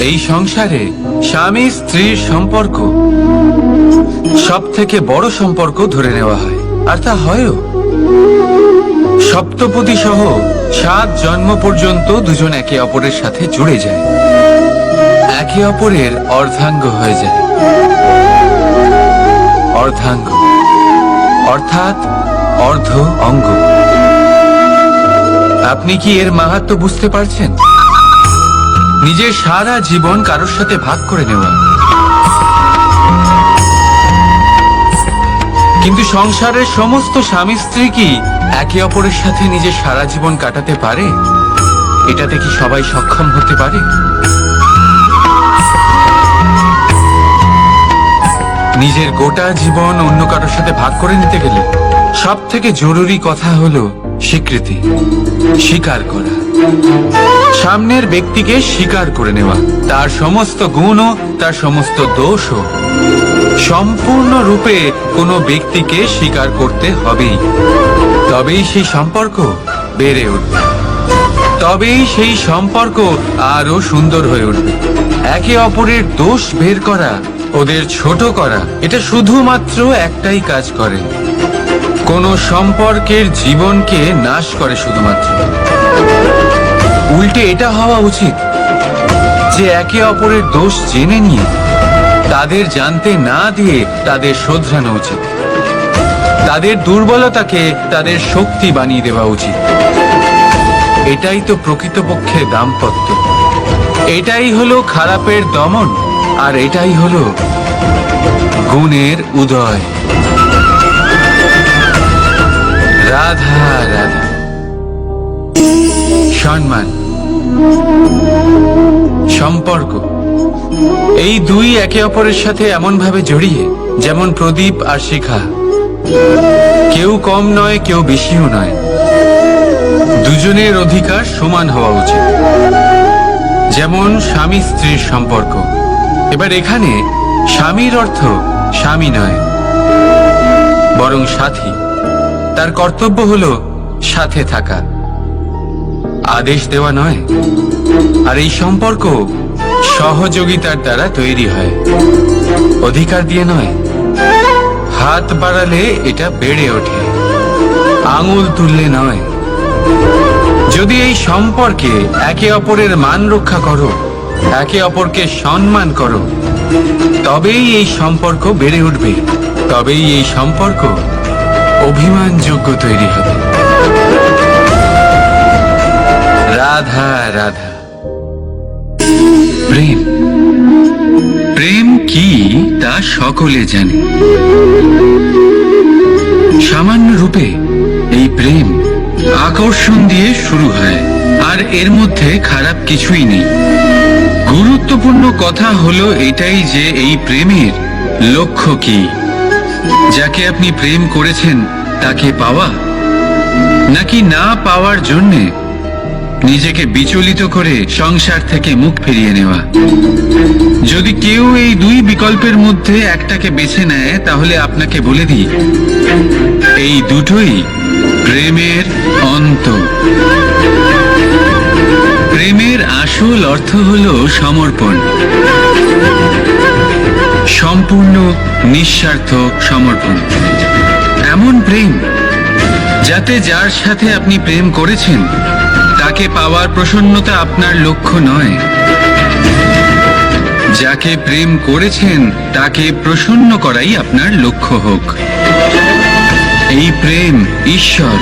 এই সংসারে স্বামী স্ত্রীর সম্পর্ক সব থেকে বড় সম্পর্ক ধরে নেওয়া হয়, আর তা হয়ও। সপ্তপদী সহ 7 জন্ম পর্যন্ত দুজন একে অপরের সাথে জুড়ে যায়, একে অপরের অর্ধাঙ্গ হয়ে যায়। অর্ধাঙ্গ অর্থাৎ অর্ধ অঙ্গ। আপনি কি এর মাহাত্ম্য বুঝতে পারছেন? নিজের সারা জীবন কারোর সাথে ভাগ করে নেওয়া। কিন্তু সংসারের সমস্ত স্বামী স্ত্রী কি একে অপরের সাথে নিজের সারা জীবন কাটাতে পারে? এটাতে কি সবাই সক্ষম হতে পারে? নিজের গোটা জীবন অন্য কারোর সাথে ভাগ করে নিতে গেলে সব থেকে জরুরি কথা হলো স্বীকৃতি, স্বীকার করা। সামনের ব্যক্তিকে স্বীকার করে নেওয়া, তার সমস্ত গুণও তার সমস্ত দোষও। সম্পূর্ণরূপে কোনো ব্যক্তিকে স্বীকার করতে হবেই, তবেই সেই সম্পর্ক বেড়ে উঠবে, তবেই সেই সম্পর্ক আরো সুন্দর হয়ে উঠবে। একে অপরের দোষ বের করা, ওদের ছোট করা, এটা শুধুমাত্র একটাই কাজ করে, কোন সম্পর্কের জীবনকে নাশ করে শুধুমাত্র। উল্টে এটা হওয়া উচিত যে একে অপরের দোষ জেনে নিয়ে তাদের জানতে না দিয়ে তাদের শোধরানো উচিত। তাদের দুর্বলতাকে তাদের শক্তি বানিয়ে দেওয়া উচিত। এটাই তো প্রকৃতপক্ষে দাম্পত্য। এটাই হলো খারাপের দমন, আর এটাই হলো গুণের উদয়। রাধা রাধা। সম্মান, সম্পর্ক, এই দুই একে অপরের সাথে এমন ভাবে জড়িয়ে যেমন প্রদীপ আর শিখা। কেউ কম নয়, কেউ বেশিও নয়। দুজনের অধিকার সমান হওয়া উচিত, যেমন স্বামী স্ত্রীর সম্পর্ক। এবার এখানে স্বামীর অর্থ স্বামী নয়, বরং সাথী। তার কর্তব্য হলো সাথে থাকা, আদেশ দেওয়া নয়। আর এই সম্পর্ক সহযোগিতার দ্বারা তৈরি হয়, অধিকার দিয়ে নয়। হাত বাড়ালে এটা বেড়ে ওঠে, আঙুল তুললে নয়। যদি এই সম্পর্কে একে অপরের মান রক্ষা করো, একে অপরকে সম্মান করো, তবেই এই সম্পর্ক বেড়ে উঠবে, তবেই এই সম্পর্ক অভিমানযোগ্য তৈরি হবে। রাধা রাধা। প্রেম, প্রেম কি তা সকলে জানে। সামান্য রূপে এই প্রেম আকর্ষণ দিয়ে শুরু হয়, আর এর মধ্যে খারাপ কিছুই নেই। গুরুত্বপূর্ণ কথা হলো এটাই যে এই প্রেমের লক্ষ্য কি। যাকে আপনি প্রেম করেছেন তাকে পাওয়া, নাকি না পাওয়ার জন্যে নিজেকে বিচলিত করে সংসার থেকে মুখ ফিরিয়ে নেওয়া। যদি কেউ এই দুই বিকল্পের মধ্যে একটাকে বেছে নেয়, তাহলে আপনাকে বলে দিই, এই দুটোই প্রেমের অন্ত। প্রেমের আসল অর্থ হলো সমর্পণ, সম্পূর্ণ নিঃস্বার্থ সমর্পণ। এমন প্রেম যাতে যার সাথে আপনি প্রেম করেছেন তাকে পাওয়ার প্রসন্নতা আপনার লক্ষ্য নয়, যাকে প্রেম করেছেন তাকে প্রসন্ন করাই আপনার লক্ষ্য হোক। এই প্রেম ঈশ্বর।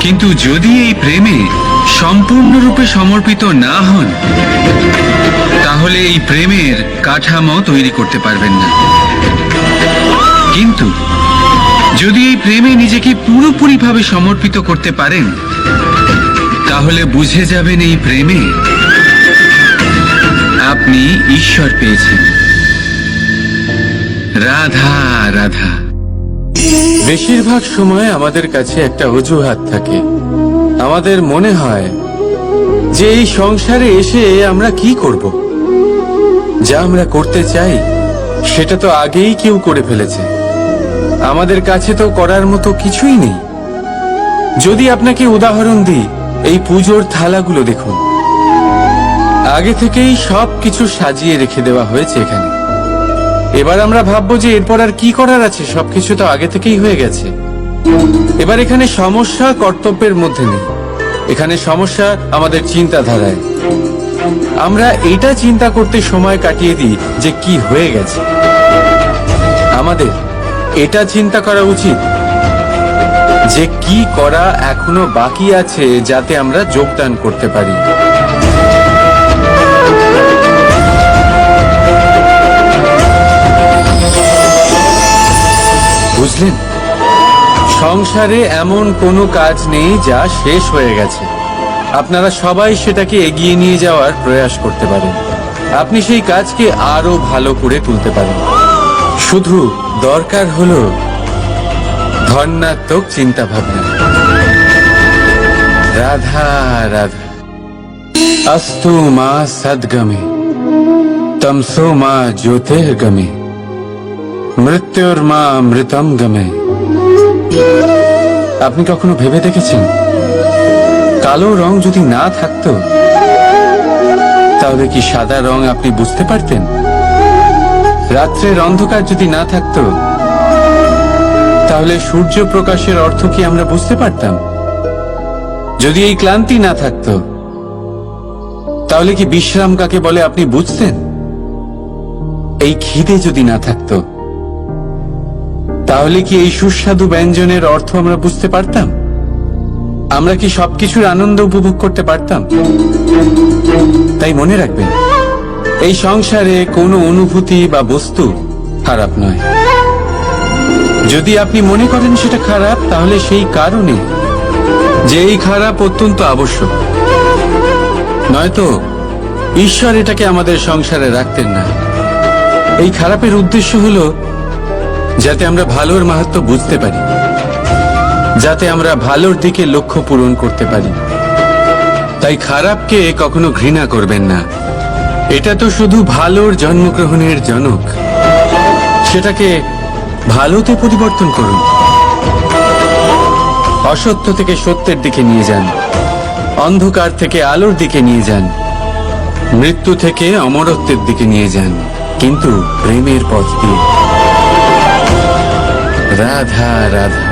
কিন্তু যদি এই প্রেমে সম্পূর্ণরূপে সমর্পিত না হন, তাহলে এই প্রেমের কাঠামো তৈরি করতে পারবেন না। কিন্তু যদি এই প্রেমে নিজেকে পুরোপুরিভাবে সমর্পিত করতে পারেন, তাহলে বুঝে যাবেন এই প্রেমে আপনি ঈশ্বর পেয়েছেন। রাধা রাধা। বেশিরভাগ সময় আমাদের কাছে একটা অজুহাত থাকে। আমাদের মনে হয় যে এই সংসারে এসে আমরা কি করব, যা আমরা করতে চাই সেটা তো আগেই কেউ করে ফেলেছে, আমাদের কাছে তো করার মতো কিছুই নেই। যদি আপনাকে উদাহরণ দিই, এই পুজোর থালাগুলো দেখুন। আগে থেকেই সবকিছু সাজিয়ে রেখে দেওয়া হয়েছে এখানে। এবার আমরা ভাববো যে এরপর আর কি করার আছে, সবকিছু তো আগে থেকেই হয়ে গেছে। এবার এখানে সমস্যা কর্তব্যের মধ্যে নেই, এখানে সমস্যা আমাদের চিন্তাধারায়। আমরা এটা চিন্তা করতে সময় কাটিয়ে দিই যে কি হয়ে গেছে। আমাদের এটা চিন্তা করা উচিত যে কি করা এখনো বাকি আছে, যাতে আমরা যোগদান করতে পারি। বুঝলেন, সংসারে এমন কোনো কাজ নেই যা শেষ হয়ে গেছে। আপনারা সবাই সেটাকে এগিয়ে নিয়ে যাওয়ার প্রয়াস করতে পারেন। আপনি সেই কাজকে আরো ভালো করে তুলতে পারেন। শুধু দরকার হলো ধন্যাত্মক চিন্তা ভাবনা। রাধা রাধা। अस्तु मा सद्गमे तमसो मा ज्योतिर्गमे মৃত্যুর্মা মৃতম গমে। আপনি কখনো ভেবে দেখেছেন কালো রং যদি না থাকতো তাহলে কি সাদা রং আপনি বুঝতে পারতেন? রাত্রের অন্ধকার যদি না থাকতো তাহলে সূর্য প্রকাশের অর্থ কি আমরা বুঝতে পারতাম? যদি এই ক্লান্তি না থাকতো তাহলে কি বিশ্রাম কাকে বলে আপনি বুঝতেন? এই খিদে যদি না থাকতো তাহলে কি এই সুস্বাদু ব্যঞ্জনের অর্থ আমরা বুঝতে পারতাম? আমরা কি সবকিছুর আনন্দ উপভোগ করতে পারতাম? তাই মনে রাখবেন, এই সংসারে কোনো অনুভূতি বা বস্তু খারাপ নয়। যদি আপনি মনে করেন সেটা খারাপ, তাহলে সেই কারণে যে এই খারাপ অত্যন্ত আবশ্যক, নয়তো ঈশ্বর এটাকে আমাদের সংসারে রাখতেন না। এই খারাপের উদ্দেশ্য হলো যাতে আমরা ভালোর মাহাত্ম্য বুঝতে পারি, যাতে আমরা ভালোর দিকে লক্ষ্য পূরণ করতে পারি। তাই খারাপকে কখনো ঘৃণা করবেন না। এটা তো শুধু ভালোর জন্মগ্রহণের জনক। সেটাকে ভালোতে পরিবর্তন করুন। অসত্য থেকে সত্যের দিকে নিয়ে যান, অন্ধকার থেকে আলোর দিকে নিয়ে যান, মৃত্যু থেকে অমরত্বের দিকে নিয়ে যান, কিন্তু প্রেমের পথ দিয়ে। রাধা রাধা।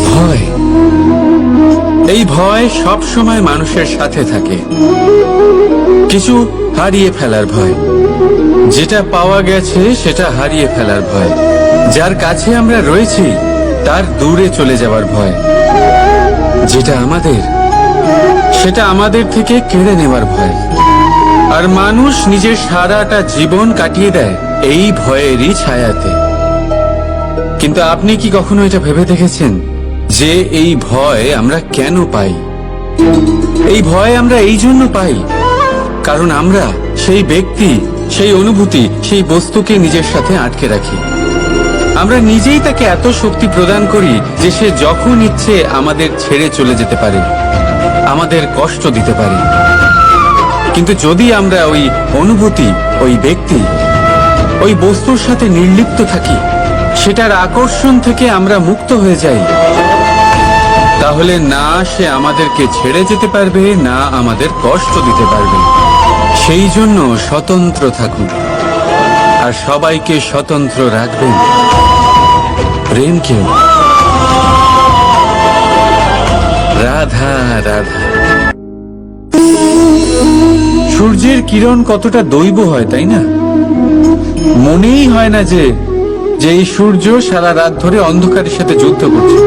ভয়, এই ভয় সব সময় মানুষের সাথে থাকে। কিছু হারিয়ে ফেলার ভয়, যেটা পাওয়া গেছে সেটা হারিয়ে ফেলার ভয়, যার কাছে আমরা রয়েছি তার দূরে চলে যাওয়ার ভয়, যেটা আমাদের সেটা আমাদের থেকে কেড়ে নেওয়ার ভয়। আর মানুষ নিজের সারাটা জীবন কাটিয়ে দেয় এই ভয়েরই ছায়াতে। কিন্তু আপনি কি কখনো এটা ভেবে দেখেছেন যে এই ভয় আমরা কেন পাই? এই ভয় আমরা এই জন্য পাই কারণ আমরা সেই ব্যক্তি, সেই অনুভূতি, সেই বস্তুকে নিজের সাথে আটকে রাখি। আমরা নিজেই তাকে এত শক্তি প্রদান করি যে সে যখন ইচ্ছে আমাদের ছেড়ে চলে যেতে পারে, আমাদের কষ্ট দিতে পারে। কিন্তু যদি আমরা ওই অনুভূতি, ওই ব্যক্তি, ওই বস্তুর সাথে নির্লিপ্ত থাকি, সেটার আকর্ষণ থেকে আমরা মুক্ত হয়ে যাই, তাহলে না সে আমাদেরকে ছেড়ে যেতে পারবে, না আমাদের কষ্ট দিতে পারবে। সেই জন্য স্বতন্ত্র থাকুন আর সবাইকে স্বতন্ত্র রাখবেন, প্রেমকেও। রাধা রাধা। সূর্যের কিরণ কতটা দৈব হয়, তাই না? মনেই হয় না যে এই সূর্য সারা রাত ধরে অন্ধকারের সাথে যুদ্ধ করছে।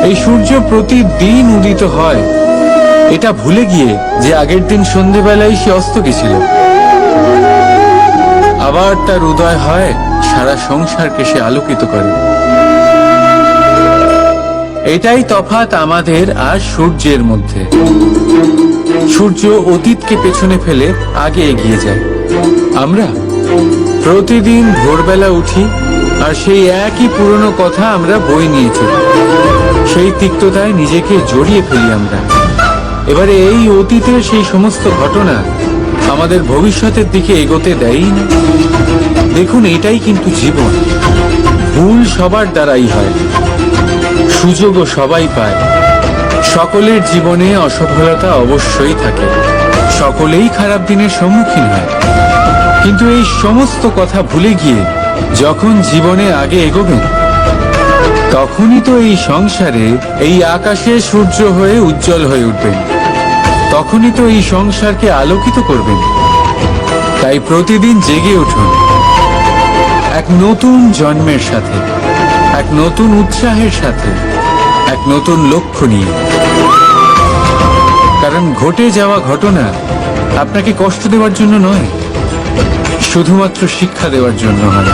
এই সূর্য প্রতিদিন উদিত হয়, এটা ভুলে গিয়ে যে আগের দিন সন্ধেবেলায় সে অস্ত গেছিল। আবার তার উদয় হয়, সারা সংসারকে সে আলোকিত করে। এটাই তফাৎ আমাদের আর সূর্যের মধ্যে। সূর্য অতীতকে পেছনে ফেলে আগে এগিয়ে যায়। আমরা প্রতিদিন ভোরবেলা উঠি আর সেই একই পুরনো কথা আমরা বই নিয়ে চলি। সেই তিক্ততায় নিজেকে জড়িয়ে ফেলি আমরা। এবারে এই অতীতের সেই সমস্ত ঘটনা আমাদের ভবিষ্যতের দিকে এগোতে দেয়ই না। দেখুন, এটাই কিন্তু জীবন। ভুল সবার দ্বারাই হয়, সুযোগও সবাই পায়, সকলের জীবনে অসফলতা অবশ্যই থাকে, সকলেই খারাপ দিনের সম্মুখীন হয়। কিন্তু এই সমস্ত কথা ভুলে গিয়ে যখন জীবনে আগে এগোবেন, তখনই তো এই সংসারে এই আকাশে সূর্য হয়ে উজ্জ্বল হয়ে উঠবেন, তখনই তো এই সংসারকে আলোকিত করবেন। তাই প্রতিদিন জেগে উঠুন এক নতুন জন্মের সাথে, এক নতুন উৎসাহের সাথে, এক নতুন লক্ষ্য নিয়ে। কারণ ঘটে যাওয়া ঘটনা আপনাকে কষ্ট দেওয়ার জন্য নয়, শুধুমাত্র শিক্ষা দেওয়ার জন্য হয়।